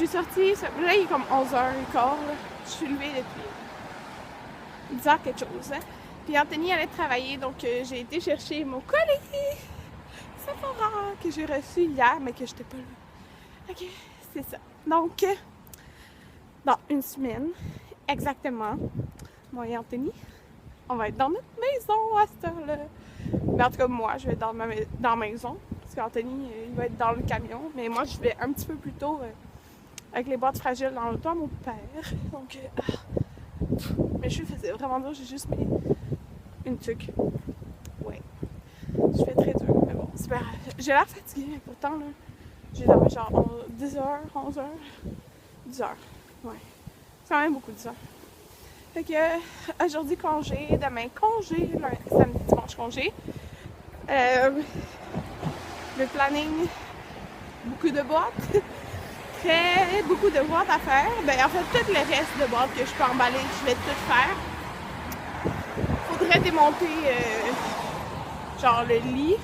suis sortie, là il est comme 11h15, là. Je suis levée depuis 10h quelque chose. Hein. Puis Anthony allait travailler, donc j'ai été chercher mon colis Sephora que j'ai reçu hier, mais que j'étais pas là. Ok, c'est ça. Donc, dans une semaine, exactement, moi et Anthony, on va être dans notre maison à cette heure-là. Mais en tout cas, moi, je vais être dans la maison. Parce qu'Anthony, il va être dans le camion. Mais moi, je vais un petit peu plus tôt avec les boîtes fragiles dans l'auto à mon père. Donc, mais je faisais vraiment dur. J'ai juste mis une tuque. Ouais. Je fais très dur. Mais bon, c'est pas grave. J'ai l'air fatiguée, mais pourtant, là, j'ai dormi genre 10h, 11h, 10h. Ouais. C'est quand même beaucoup de ça. Fait que aujourd'hui congé, demain congé, samedi, dimanche congé. Le planning, beaucoup de boîtes. Beaucoup de boîtes à faire. Ben en fait, tout le reste de boîtes que je peux emballer, je vais tout faire. Faudrait démonter genre le lit.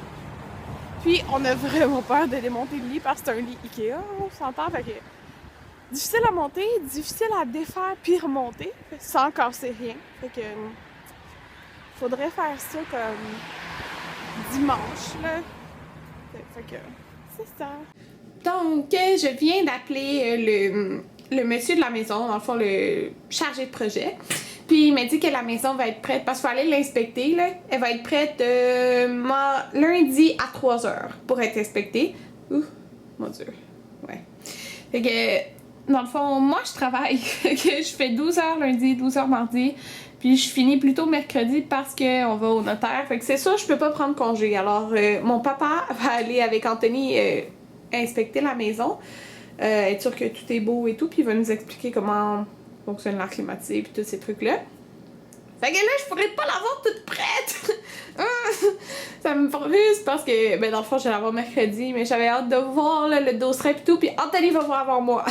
Puis on a vraiment peur de démonter le lit parce que c'est un lit Ikea, on s'entend. Fait que difficile à monter, difficile à défaire puis remonter, sans casser rien. Fait que faudrait faire ça comme dimanche, là. Fait que c'est ça. Donc, je viens d'appeler le monsieur de la maison, dans le fond, le chargé de projet. Puis il m'a dit que la maison va être prête, parce qu'il faut aller l'inspecter, là. Elle va être prête lundi à 3h pour être inspectée. Ouh, mon Dieu. Ouais. Fait que, dans le fond, moi, je travaille. Fait que je fais 12h lundi, 12h mardi. Puis je finis plutôt mercredi parce qu'on va au notaire. Fait que c'est ça, je peux pas prendre congé. Alors, mon papa va aller avec Anthony inspecter la maison. Être sûr que tout est beau et tout. Puis il va nous expliquer comment fonctionne l'air climatisé et tous ces trucs-là. Fait que là, je pourrais pas l'avoir toute prête! Ça me frustre parce que, ben dans le fond, je vais l'avoir mercredi, mais j'avais hâte de voir là, le dosseret et tout, puis Anthony va voir avant moi.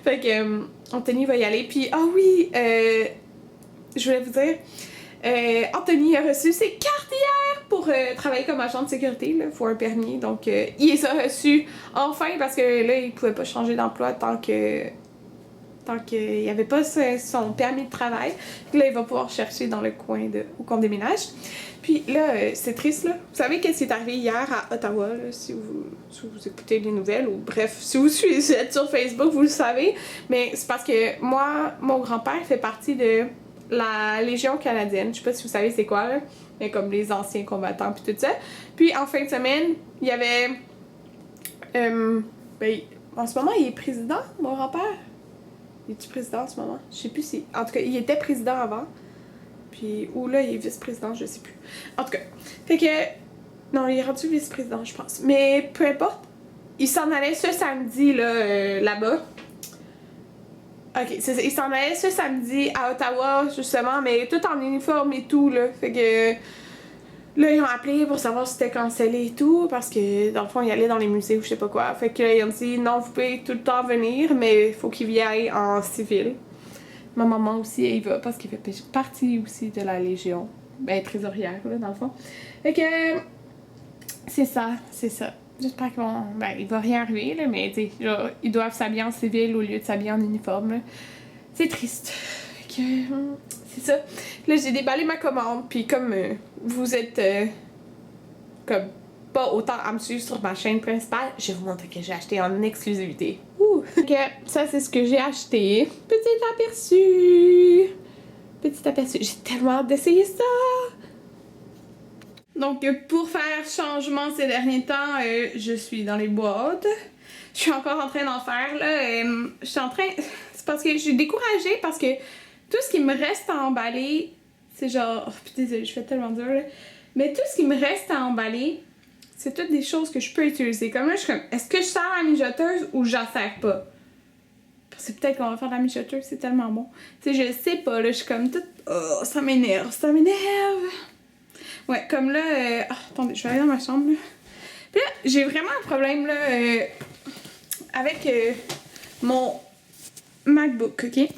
Fait que Anthony va y aller, puis ah oui, je voulais vous dire, Anthony a reçu ses cartes hier pour travailler comme agent de sécurité, là, faut un permis, donc il les a reçus enfin parce que là, il pouvait pas changer d'emploi tant qu'il n'y avait pas son permis de travail. Puis là, il va pouvoir chercher dans le coin où qu'on déménage. Puis là, c'est triste, là. Vous savez qu'est-ce qui est arrivé hier à Ottawa, là, si vous écoutez les nouvelles, ou bref, si vous êtes sur Facebook, vous le savez. Mais c'est parce que moi, mon grand-père fait partie de la Légion canadienne. Je sais pas si vous savez c'est quoi, là. Mais comme les anciens combattants, puis tout ça. Puis en fin de semaine, il y avait... en ce moment, il est président, mon grand-père. Il est-tu président en ce moment? Je sais plus si... En tout cas, il était président avant. Puis... Ou là, il est vice-président, je sais plus. En tout cas. Fait que... Non, il est rendu vice-président, je pense. Mais peu importe. Il s'en allait ce samedi, là, là-bas. Ok, c'est ça. Il s'en allait ce samedi à Ottawa, justement, mais tout en uniforme et tout, là. Fait que... Là, ils ont appelé pour savoir si c'était cancellé et tout, parce que dans le fond, ils allaient dans les musées ou je sais pas quoi. Fait que là, ils ont dit non, vous pouvez tout le temps venir, mais il faut qu'il vienne en civil. Ma maman aussi, elle y va parce qu'il fait partie aussi de la Légion. Ben, trésorière, là, dans le fond. Fait que. C'est ça, c'est ça. J'espère qu'ils vont. Ben, il va rien arriver, là, mais tu sais, ils doivent s'habiller en civil au lieu de s'habiller en uniforme, là. C'est triste. Fait que. C'est ça. Là, j'ai déballé ma commande, puis comme vous êtes comme pas autant à me suivre sur ma chaîne principale, je vais vous montrer que j'ai acheté en exclusivité. Ouh! Ok, ça c'est ce que j'ai acheté. Petit aperçu! Petit aperçu. J'ai tellement hâte d'essayer ça! Donc, pour faire changement ces derniers temps, je suis dans les boîtes. Je suis encore en train d'en faire, là. Je suis en train... C'est parce que je suis découragée, parce que tout ce qui me reste à emballer, c'est genre... Oh, désolée, je fais tellement dur, là. Mais tout ce qui me reste à emballer, c'est toutes des choses que je peux utiliser. Comme là, je suis comme, est-ce que je sers la mijoteuse ou j'en sers pas? Parce que peut-être qu'on va faire de la mijoteuse, c'est tellement bon. Tu sais, je sais pas, là, je suis comme toute... Oh, ça m'énerve, ça m'énerve! Ouais, comme là... attendez, je vais aller dans ma chambre, là. Puis là, j'ai vraiment un problème, là, avec mon MacBook, OK?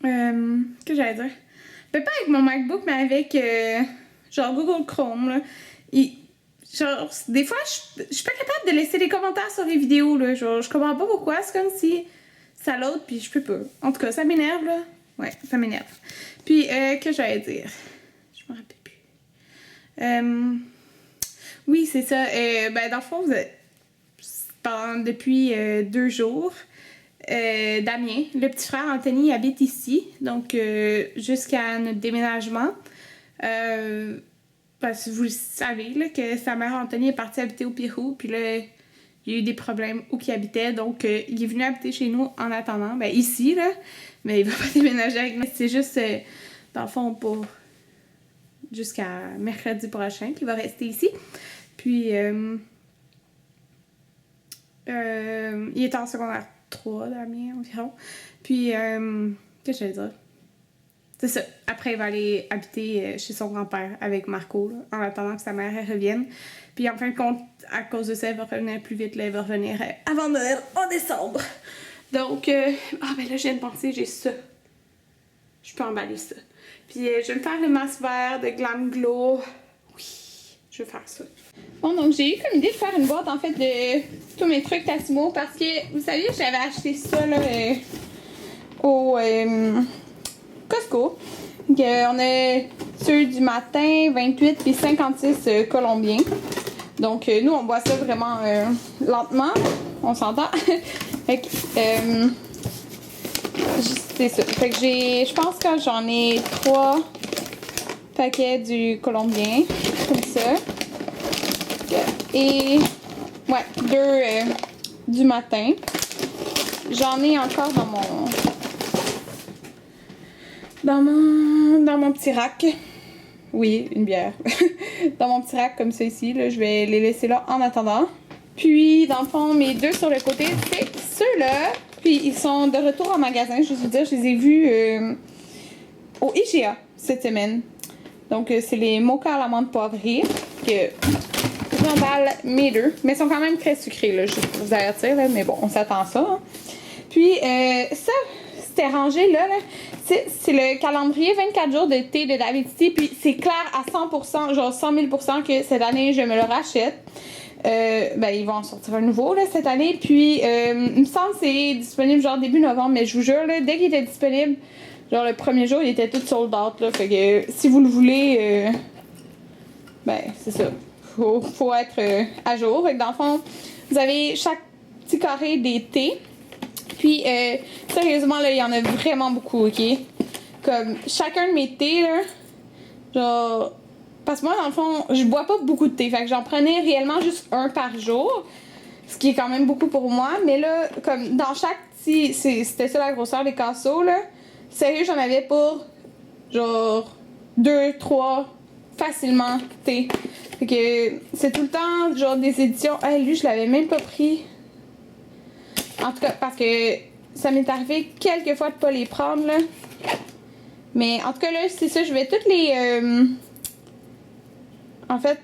Qu'est-ce que j'allais dire? Ben, pas avec mon MacBook, mais avec genre Google Chrome, là. genre, des fois, je suis pas capable de laisser des commentaires sur les vidéos, là. Genre, je comprends pas pourquoi. C'est comme si ça l'autre, puis je peux pas. En tout cas, ça m'énerve, là. Ouais, ça m'énerve. Puis, que j'allais dire? Je me rappelle plus. Oui, c'est ça. Ben, dans le fond, depuis 2 jours, Damien, le petit frère Anthony, habite ici. Donc, jusqu'à notre déménagement. Parce que vous le savez, là, que sa mère Anthony est partie habiter au Pérou. Puis là, il y a eu des problèmes où il habitait. Donc, il est venu habiter chez nous en attendant. Ben, ici, là. Mais il va pas déménager avec nous. C'est juste, dans le fond, pour jusqu'à mercredi prochain qu'il va rester ici. Puis, il est en secondaire 3, Damien, environ. Puis, qu'est-ce que je vais dire? C'est ça. Après, il va aller habiter chez son grand-père avec Marco, là, en attendant que sa mère revienne. Puis, en fin de compte, à cause de ça, elle va revenir plus vite. Là, elle va revenir avant Noël, en décembre. Donc, ben là, je viens de penser, j'ai ça. Je peux emballer ça. Puis, je vais me faire le masque vert de Glam Glow. Oui, je vais faire ça. Bon, donc, j'ai eu comme idée de faire une boîte, en fait, de tous mes trucs Tassimo. Parce que, vous savez, j'avais acheté ça, là, au Costco. Donc, on a ceux du matin, 28 puis 56 colombiens. Donc, nous, on boit ça vraiment lentement. On s'entend. Fait que, c'est ça. Fait que je pense que j'en ai 3 paquets du colombien. Comme ça. Et, ouais, 2 du matin. J'en ai encore dans mon petit rack. Oui, une bière. Dans mon petit rack comme ça ici. Là, je vais les laisser là en attendant. Puis, dans le fond, mes 2 sur le côté, c'est ceux-là. Puis, ils sont de retour en magasin. Je vais vous dire, je les ai vus au IGA cette semaine. Donc, c'est les mocha à l'amande poivrée. Que j'emballe mes 2. Mais ils sont quand même très sucrés, là. Juste pour vous avertir, là. Mais bon, on s'attend à ça. Hein. Puis, ça, c'était rangé là. C'est le calendrier 24 jours de thé de David City. Puis, c'est clair à 100%, genre 100 000% que cette année, je me le rachète. Ben, ils vont en sortir un nouveau là, cette année. Puis, il me semble que c'est disponible genre début novembre. Mais je vous jure, là, dès qu'il était disponible, genre le premier jour, il était tout sold out. Là, fait que si vous le voulez, ben, c'est ça. Faut être à jour. Fait que dans le fond, vous avez chaque petit carré des thés. Puis, sérieusement, là, il y en a vraiment beaucoup, ok? Comme, chacun de mes thés, là, genre... Parce que moi, dans le fond, je bois pas beaucoup de thé. Fait que j'en prenais réellement juste un par jour. Ce qui est quand même beaucoup pour moi. Mais là, comme, dans chaque petit... C'était ça la grosseur des casseaux, là. Sérieux, j'en avais pour, genre, 2, 3, facilement, thé. Fait que, c'est tout le temps, genre, des éditions... Hey, lui, je l'avais même pas pris... En tout cas, parce que ça m'est arrivé quelques fois de pas les prendre, là. Mais en tout cas, là, c'est ça. Je vais toutes les... En fait...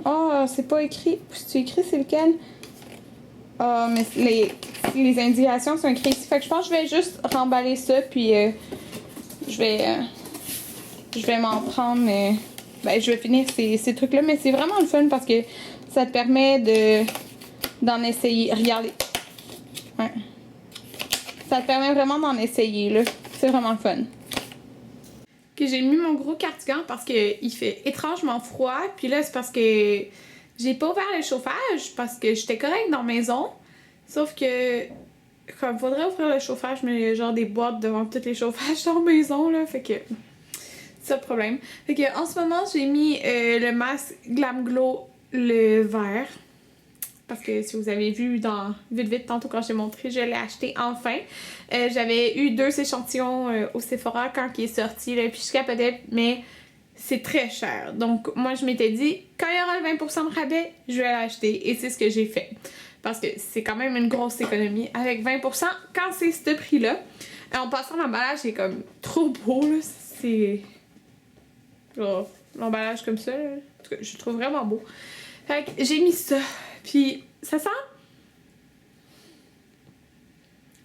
Oh, c'est pas écrit. Si tu écris, c'est lequel? Oh, mais les indications sont écrites ici. Fait que je pense que je vais juste remballer ça, puis je vais m'en prendre... ben, je vais finir ces trucs-là. Mais c'est vraiment le fun parce que ça te permet d'en essayer. Regardez. Ouais. Ça te permet vraiment d'en essayer, là. C'est vraiment le fun. Que j'ai mis mon gros cardigan parce qu'il fait étrangement froid. Puis là, c'est parce que j'ai pas ouvert le chauffage parce que j'étais correcte dans la maison. Sauf que, comme faudrait ouvrir le chauffage, mais genre des boîtes devant tous les chauffages dans la maison, là. Fait que, c'est ça le problème. Fait que, en ce moment, j'ai mis le masque Glam Glow, le vert. Parce que si vous avez vu dans vite tantôt quand j'ai montré, je l'ai acheté enfin. J'avais eu 2 échantillons au Sephora quand il est sorti, là, puis je capotais, mais c'est très cher. Donc moi je m'étais dit, quand il y aura le 20% de rabais, je vais l'acheter. Et c'est ce que j'ai fait. Parce que c'est quand même une grosse économie avec 20% quand c'est ce prix-là. En passant, l'emballage est comme trop beau, là. C'est... Oh, l'emballage comme ça, là. En tout cas, je le trouve vraiment beau. Fait que j'ai mis ça. Puis ça sent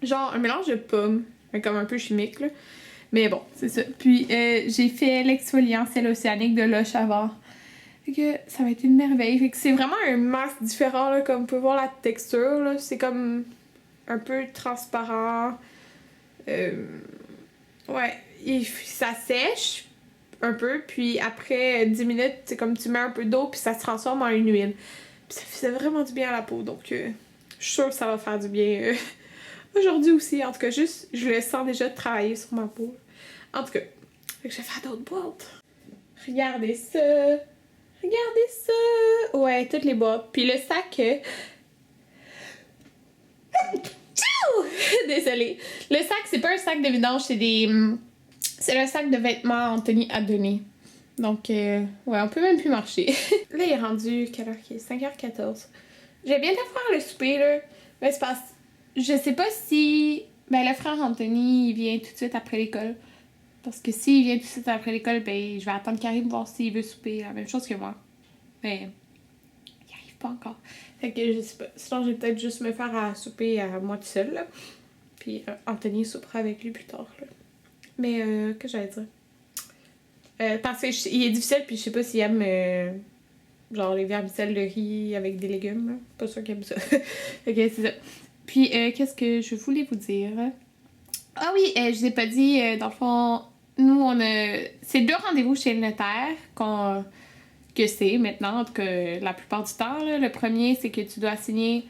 genre un mélange de pommes, comme un peu chimique là. Mais bon, c'est ça. Puis j'ai fait l'exfoliant sel océanique de L'Oche Saveur. Fait que ça va être une merveille. Fait que c'est vraiment un masque différent, là, comme vous pouvez voir la texture, là. C'est comme un peu transparent. Ouais, et ça sèche un peu, puis après 10 minutes, c'est comme tu mets un peu d'eau, puis ça se transforme en une huile. Puis ça faisait vraiment du bien à la peau, donc je suis sûre que ça va faire du bien aujourd'hui aussi. En tout cas, juste, je le sens déjà de travailler sur ma peau. En tout cas, fait que je vais faire d'autres boîtes. Regardez ça! Regardez ça! Ouais, toutes les boîtes. Puis le sac... Désolée. Le sac, c'est pas un sac de vidange, c'est des... C'est le sac de vêtements Anthony a donné. Donc, ouais, on peut même plus marcher. Là, il est rendu... Quelle heure qu'il est? 5h14. J'ai bien de faire le souper, là. Mais c'est parce... Je sais pas si... Ben, le frère Anthony, il vient tout de suite après l'école. Parce que s'il vient tout de suite après l'école, ben, je vais attendre qu'il arrive voir s'il veut souper. La même chose que moi. Mais... il arrive pas encore. Fait que je sais pas. Sinon, je vais peut-être juste me faire à souper à moi tout seul, là. Puis Anthony soupera avec lui plus tard, là. Mais, que j'allais dire? Parce qu'il est difficile, puis je sais pas s'il aime, genre, les vermicelles de riz avec des légumes, là. Pas sûr qu'il aime ça. Ok, c'est ça. Puis, qu'est-ce que je voulais vous dire? Ah oui, je vous ai pas dit, dans le fond, nous, on a... C'est 2 rendez-vous chez le notaire que c'est maintenant, en tout cas, la plupart du temps, là. Le premier, c'est que tu dois signer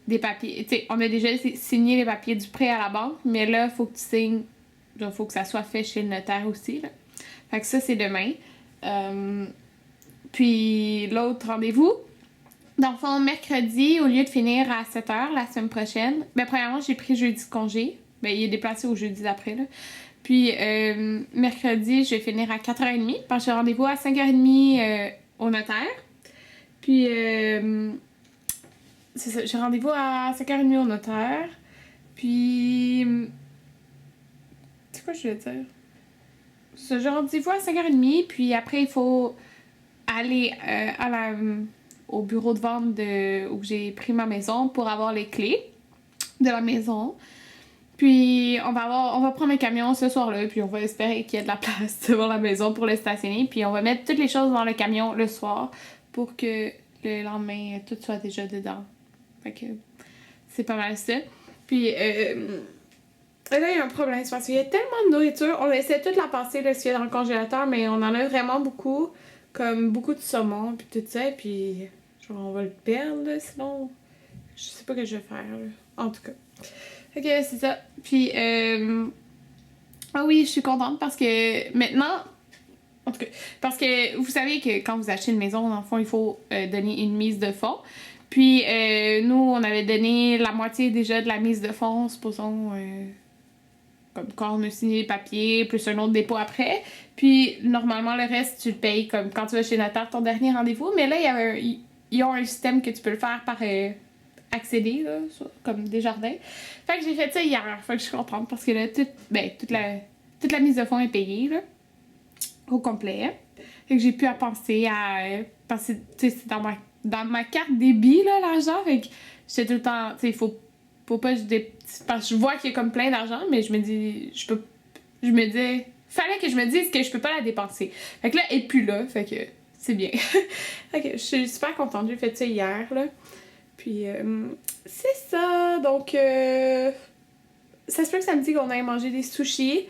des papiers. Tu sais, on a déjà signé les papiers du prêt à la banque, mais là, il faut que tu signes... Il faut que ça soit fait chez le notaire aussi, là. Fait que ça, c'est demain. Puis l'autre rendez-vous, dans le fond, mercredi, au lieu de finir à 7h la semaine prochaine, ben premièrement, j'ai pris jeudi de congé. Ben, il est déplacé au jeudi d'après, là. Puis mercredi, je vais finir à 4h30, parce que j'ai rendez-vous à 5h30 au notaire. Puis, c'est ça, j'ai rendez-vous à 5h30 au notaire. Puis... c'est quoi je voulais dire? J'ai rendez-vous à 5h30, puis après, il faut aller au bureau de vente où j'ai pris ma maison pour avoir les clés de la maison. Puis on va prendre un camion ce soir-là, puis on va espérer qu'il y ait de la place devant la maison pour le stationner. Puis on va mettre toutes les choses dans le camion le soir pour que le lendemain, tout soit déjà dedans. Fait que c'est pas mal ça. Puis là, il y a un problème, c'est parce qu'il y a tellement de nourriture. On essaie toute la passer, là, ce qu'il y a dans le congélateur, mais on en a vraiment beaucoup. Comme beaucoup de saumon, puis tout ça, puis genre on va le perdre, là, sinon je sais pas ce que je vais faire, là. En tout cas. Fait que c'est ça. Puis, ah oui, je suis contente parce que maintenant, en tout cas, parce que vous savez que quand vous achetez une maison, dans le fond, il faut donner une mise de fonds. Puis, nous, on avait donné la moitié déjà de la mise de fonds, supposons, comme quand on a signé les papiers, plus un autre dépôt après. Puis, normalement, le reste, tu le payes comme quand tu vas chez le notaire, ton dernier rendez-vous. Mais là, il y a un système que tu peux le faire par accéder, là, comme Desjardins. Fait que j'ai fait ça hier. Fait que je suis contente parce que là, toute la mise de fonds est payée, là, au complet. Fait que j'ai pu à penser à... parce que, tu sais, c'est dans ma carte débit, là, l'argent. Fait que j'étais tout le temps... Tu sais, faut pas que parce que je vois qu'il y a comme plein d'argent, mais je me dis... Je me dis... Fallait que je me dise que je peux pas la dépenser. Fait que là, elle est plus là. Fait que c'est bien. Fait que je suis super contente. J'ai fait ça hier, là. Puis, c'est ça. Donc, ça se peut que samedi qu'on aille manger des sushis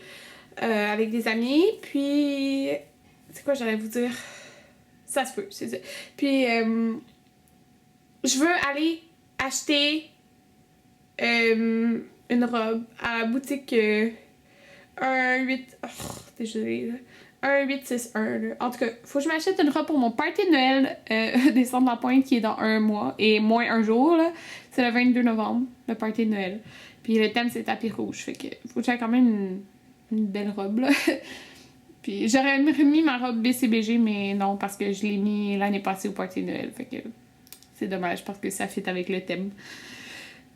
avec des amis. Puis, c'est quoi j'allais vous dire? Ça se peut, c'est ça. Puis, je veux aller acheter une robe à la boutique 1-8... Oh, désolée, là. 1-8-6-1, là. En tout cas, faut que je m'achète une robe pour mon party de Noël des Centres de la Pointe qui est dans 1 mois et moins un jour, là. C'est le 22 novembre, le party de Noël. Puis le thème, c'est tapis rouge. Fait que faut que j'aie quand même une belle robe, là. Puis j'aurais remis ma robe BCBG, mais non, parce que je l'ai mis l'année passée au party de Noël. Fait que c'est dommage parce que ça fit avec le thème.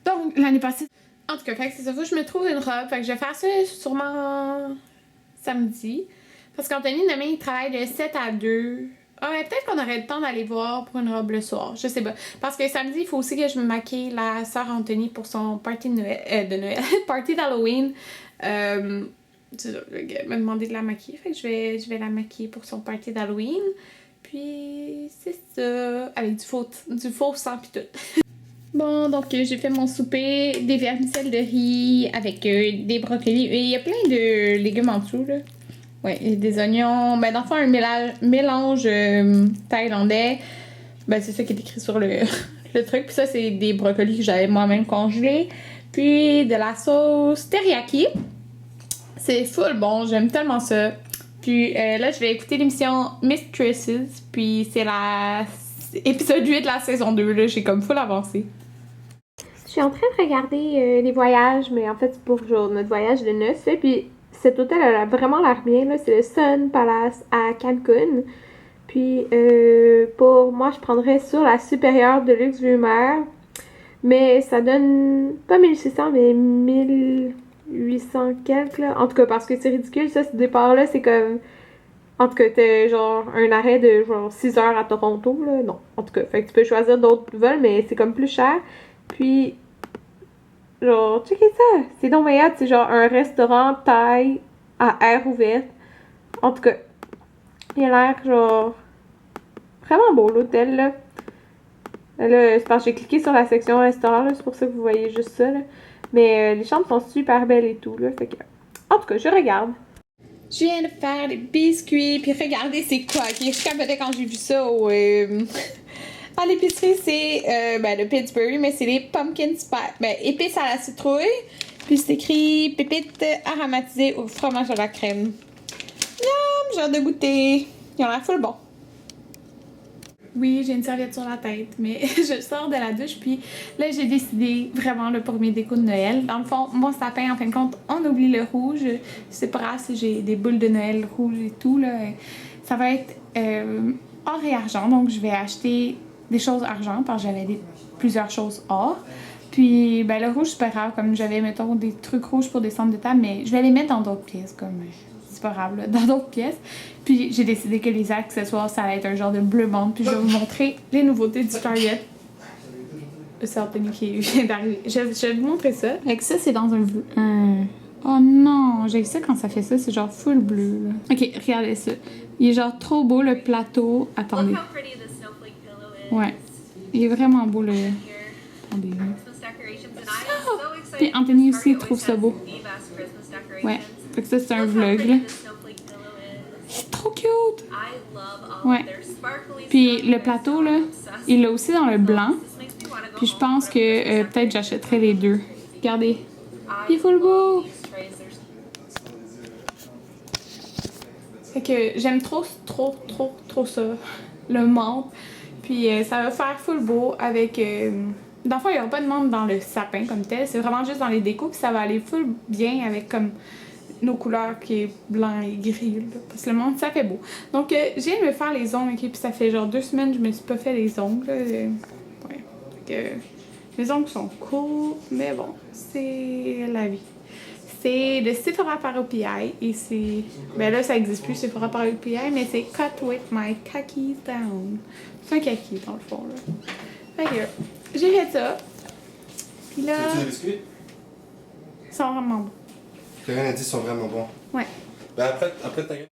Donc, l'année passée... En tout cas, fait que c'est ça. Faut que je me trouve une robe. Fait que je vais faire ça sûrement samedi. Parce qu'Anthony, demain, il travaille de 7 à 2. Ah, mais peut-être qu'on aurait le temps d'aller voir pour une robe le soir. Je sais pas. Parce que samedi, il faut aussi que je me maquille la sœur Anthony pour son party de Noël. Party d'Halloween. C'est ça, elle m'a demandé de la maquiller. Fait que je vais la maquiller pour son party d'Halloween. Puis c'est ça, avec du faux sang pis tout. Bon, donc j'ai fait mon souper, des vermicelles de riz avec des brocolis. Et il y a plein de légumes en dessous, là. Ouais, et des oignons. Ben, dans le fond, un mélange thaïlandais. Ben, c'est ça qui est écrit sur le, le truc. Puis ça, c'est des brocolis que j'avais moi-même congelés. Puis de la sauce teriyaki. C'est full bon, j'aime tellement ça. Puis là, je vais écouter l'émission Mistresses. Puis c'est la épisode 8 de la saison 2. Là, j'ai comme full avancé. Je suis en train de regarder les voyages, mais en fait, c'est pour genre notre voyage de noces. Puis cet hôtel elle a vraiment l'air bien, là. C'est le Sun Palace à Cancun. Puis pour moi, je prendrais sur la supérieure de luxe vue mer. Mais ça donne pas 1600, mais 1800 quelques, là. En tout cas, parce que c'est ridicule, ça, ce départ-là, c'est comme... En tout cas, t'as genre un arrêt de genre 6 heures à Toronto, là. Non, en tout cas, fait que tu peux choisir d'autres vols, mais c'est comme plus cher. Puis, genre, checkez ça! C'est donc meilleur, c'est genre un restaurant thaï à air ouverte. En tout cas, il a l'air genre vraiment beau l'hôtel, là. Là, c'est parce que j'ai cliqué sur la section restaurant, là, c'est pour ça que vous voyez juste ça, là. Mais les chambres sont super belles et tout, là. Fait que, en tout cas, je regarde. Je viens de faire des biscuits, puis regardez c'est quoi, ok? Je capotais quand j'ai vu ça au... à l'épicerie, c'est le Pittsburgh, mais c'est les pumpkin spice, épices à la citrouille, puis c'est écrit pépites aromatisées au fromage à la crème. Yum, j'ai hâte de goûter. Ils ont l'air full bon. Oui, j'ai une serviette sur la tête, mais je sors de la douche, puis là, j'ai décidé vraiment là, pour mes décos de Noël. Dans le fond, mon sapin, en fin de compte, on oublie le rouge. Je sais pas si j'ai des boules de Noël rouges et tout, là. Ça va être or et argent, donc je vais acheter des choses argent, parce que j'avais plusieurs choses or. Puis, ben, le rouge, c'est pas grave, comme j'avais, mettons, des trucs rouges pour des centres de table, mais je vais les mettre dans d'autres pièces, comme... c'est pas grave, là, dans d'autres pièces. Puis j'ai décidé que les accessoires, ça allait être un genre de bleu monde. Puis je vais vous montrer les nouveautés du Target. C'est Anthony qui vient d'arriver. Je vais vous montrer ça. Avec ça, c'est dans un bleu. Oh non, j'ai vu ça quand ça fait ça, c'est genre full bleu. Là. Ok, regardez ça. Il est genre trop beau le plateau. Attendez. Ouais. Il est vraiment beau le... Attendez. Puis Anthony aussi trouve ça beau. Ouais. Fait que ça, c'est un vlog, là. C'est trop cute! Ouais. Puis le plateau, là, il l'a aussi dans le blanc. Puis je pense que peut-être j'achèterai les deux. Regardez. Il est full beau! Fait que j'aime trop ça. Le menthe. Puis ça va faire full beau avec... Dans le fond, il n'y aura pas de menthe dans le sapin comme tel. C'est vraiment juste dans les décos. Puis ça va aller full bien avec comme... nos couleurs qui est blanc et gris, là, parce que le monde, ça fait beau. Donc, je viens de me faire les ongles, ok, puis ça fait genre 2 semaines que je me suis pas fait les ongles, là, ouais, les ongles sont courts, mais bon, c'est la vie. C'est de Sephora par OPI, et c'est, ben là, ça existe plus, Sephora par OPI, mais c'est Cut With My Khakis Down. C'est un kaki, dans le fond, là. Fait que, j'ai fait ça, puis là... C'est-tu des biscuits? Ils sont vraiment bons. Corinne a dit qu'ils sont vraiment bons. Ouais. Ben après t'as